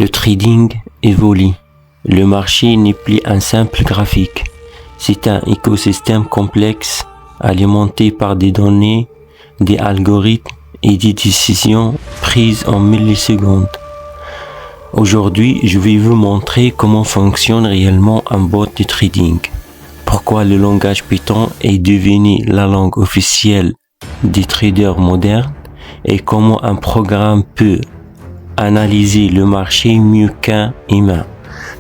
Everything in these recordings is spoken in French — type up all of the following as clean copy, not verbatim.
Le trading évolue. Le marché n'est plus un simple graphique. C'est un écosystème complexe alimenté par des données, des algorithmes et des décisions prises en millisecondes. Aujourd'hui, je vais vous montrer comment fonctionne réellement un bot de trading. Pourquoi le langage Python est devenu la langue officielle des traders modernes et comment un programme peut analyser le marché mieux qu'un humain.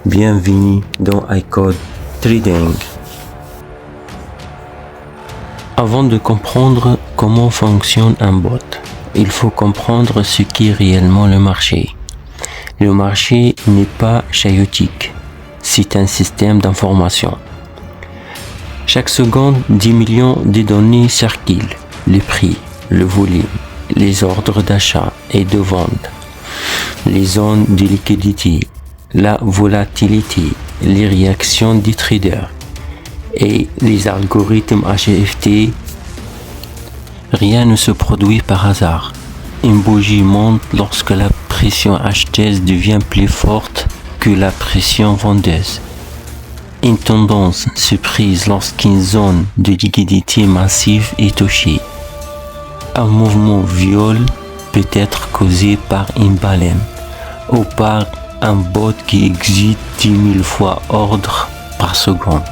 Bienvenue dans iCode Trading. Avant de comprendre comment fonctionne un bot, il faut comprendre ce qu'est réellement le marché. Le marché n'est pas chaotique, c'est un système d'information. Chaque seconde, 10 millions de données circulent, le prix, le volume, les ordres d'achat et de vente, les zones de liquidité, la volatilité, les réactions des traders et les algorithmes HFT. Rien ne se produit par hasard. Une bougie monte lorsque la pression acheteuse devient plus forte que la pression vendeuse. Une tendance se brise lorsqu'une zone de liquidité massive est touchée. Un mouvement viol peut être causé par une baleine ou par un bot qui exécute 10 000 fois ordre par seconde.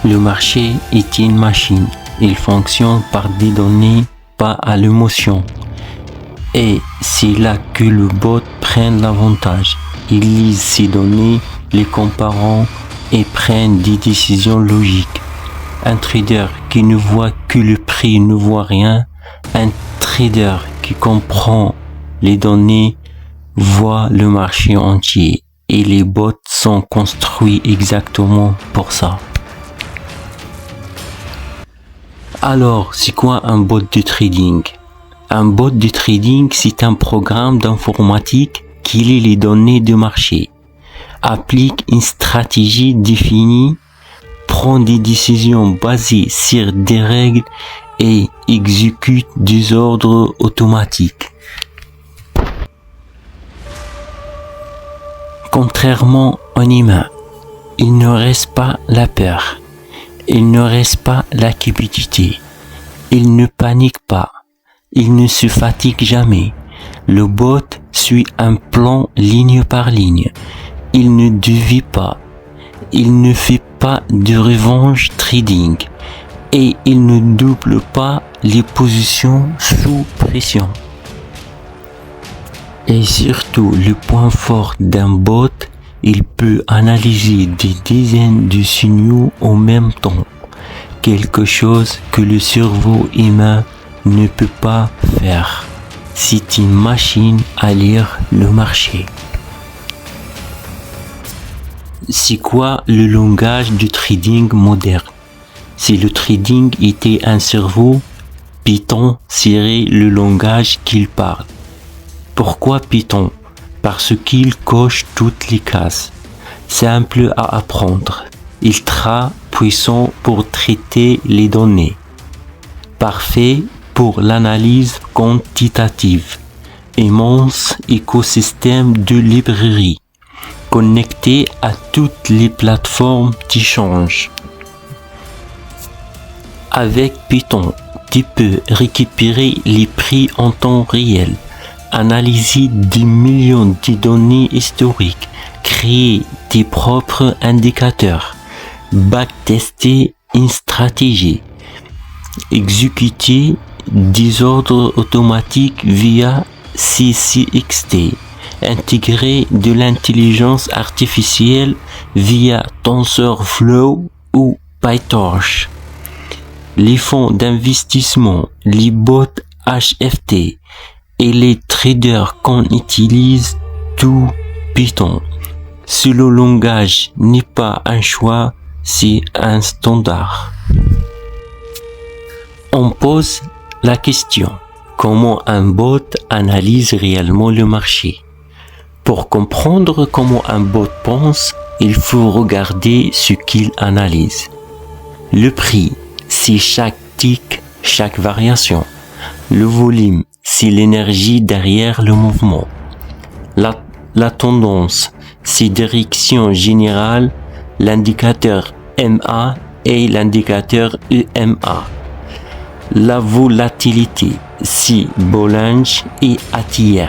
Le marché est une machine. Il fonctionne par des données, pas à l'émotion. Et c'est là que le bot prend l'avantage. Il lise ces données, les comparant et prend des décisions logiques. Un trader qui ne voit que le prix ne voit rien. Un trader qui comprend les données voit le marché entier. Et les bots sont construits exactement pour ça. Alors, c'est quoi un bot de trading? Un bot de trading, c'est un programme d'informatique qui lit les données de marché, applique une stratégie définie, prend des décisions basées sur des règles et exécute des ordres automatiques. Contrairement à un humain, il ne reste pas la peur, il ne reste pas la cupidité, il ne panique pas, il ne se fatigue jamais. Le bot suit un plan ligne par ligne. Il ne dévie pas. Il ne fait pas de revenge trading. Et il ne double pas les positions sous pression. Et surtout, le point fort d'un bot, il peut analyser des dizaines de signaux en même temps. Quelque chose que le cerveau humain ne peut pas faire. C'est une machine à lire le marché. C'est quoi le langage du trading moderne? Si le trading était un cerveau, Python serait le langage qu'il parle. Pourquoi Python? Parce qu'il coche toutes les cases. Simple à apprendre, ultra puissant pour traiter les données. Parfait pour l'analyse quantitative, immense écosystème de librairies, connecté à toutes les plateformes d'échange. Avec Python, tu peux récupérer les prix en temps réel, analyser des millions de données historiques, créer tes propres indicateurs, backtester une stratégie, exécuter des ordres automatiques via CCXT, intégrer de l'intelligence artificielle via TensorFlow ou PyTorch. Les fonds d'investissement, les bots HFT et les traders qu'on utilise tout Python. Ce langage n'est pas un choix, c'est un standard. On pose la question, comment un bot analyse réellement le marché? Pour comprendre comment un bot pense, il faut regarder ce qu'il analyse. Le prix, c'est chaque tick, chaque variation. Le volume, c'est l'énergie derrière le mouvement. La tendance, c'est direction générale, l'indicateur MA et l'indicateur EMA. La volatilité, c'est Bollinger et Attier.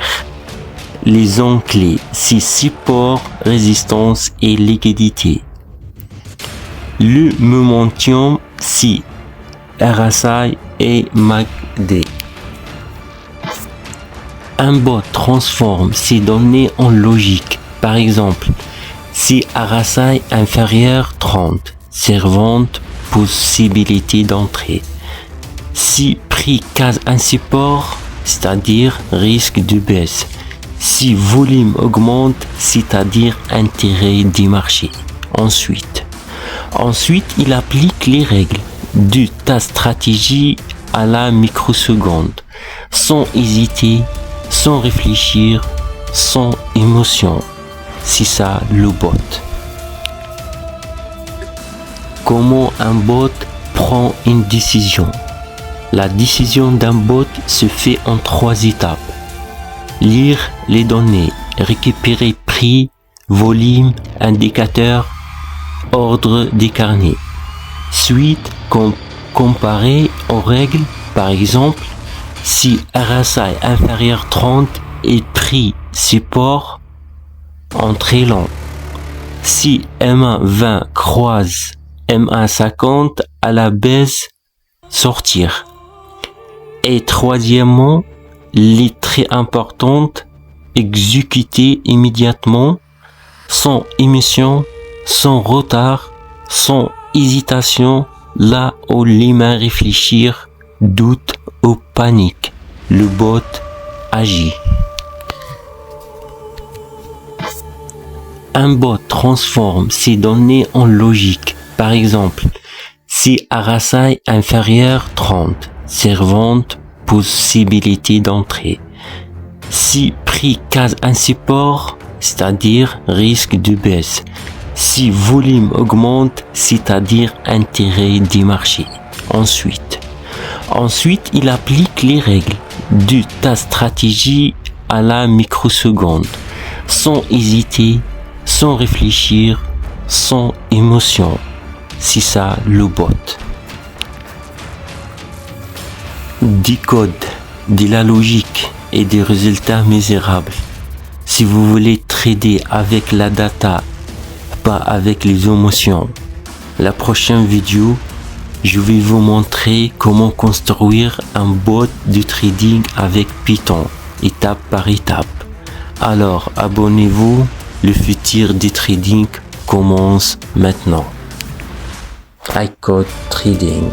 Les zones clés, c'est support, résistance et liquidité. Le momentum, c'est RSI et MACD. Un bot transforme ces données en logique. Par exemple, si RSI inférieur 30, servante possibilité d'entrée. Si prix casse un support, c'est-à-dire risque de baisse. Si volume augmente, c'est-à-dire intérêt du marché. Ensuite, il applique les règles de ta stratégie à la microseconde, sans hésiter, sans réfléchir, sans émotion. C'est ça le bot. Comment un bot prend une décision? La décision d'un bot se fait en 3 étapes. Lire les données, récupérer prix, volume, indicateur, ordre des carnets. Suite, comparer aux règles, par exemple, si RSI inférieur 30 et prix support, entrée long. Si MA 20 croise MA 50 à la baisse, sortir. Et troisièmement, les très importantes, exécuter immédiatement, sans émission, sans retard, sans hésitation, là où les mains réfléchir, doute ou panique. Le bot agit. Un bot transforme ces données en logique. Par exemple, si RSI inférieur 30, servante possibilité d'entrée. Si prix casse un support, c'est-à-dire risque de baisse. Si volume augmente, c'est-à-dire intérêt du marché. Ensuite, il applique les règles de ta stratégie à la microseconde, sans hésiter, sans réfléchir, sans émotion. C'est ça le bot. Des codes, de la logique et des résultats misérables. Si vous voulez trader avec la data, pas avec les émotions, la prochaine vidéo, je vais vous montrer comment construire un bot de trading avec Python, étape par étape. Alors abonnez-vous, le futur du trading commence maintenant. iCode Trading.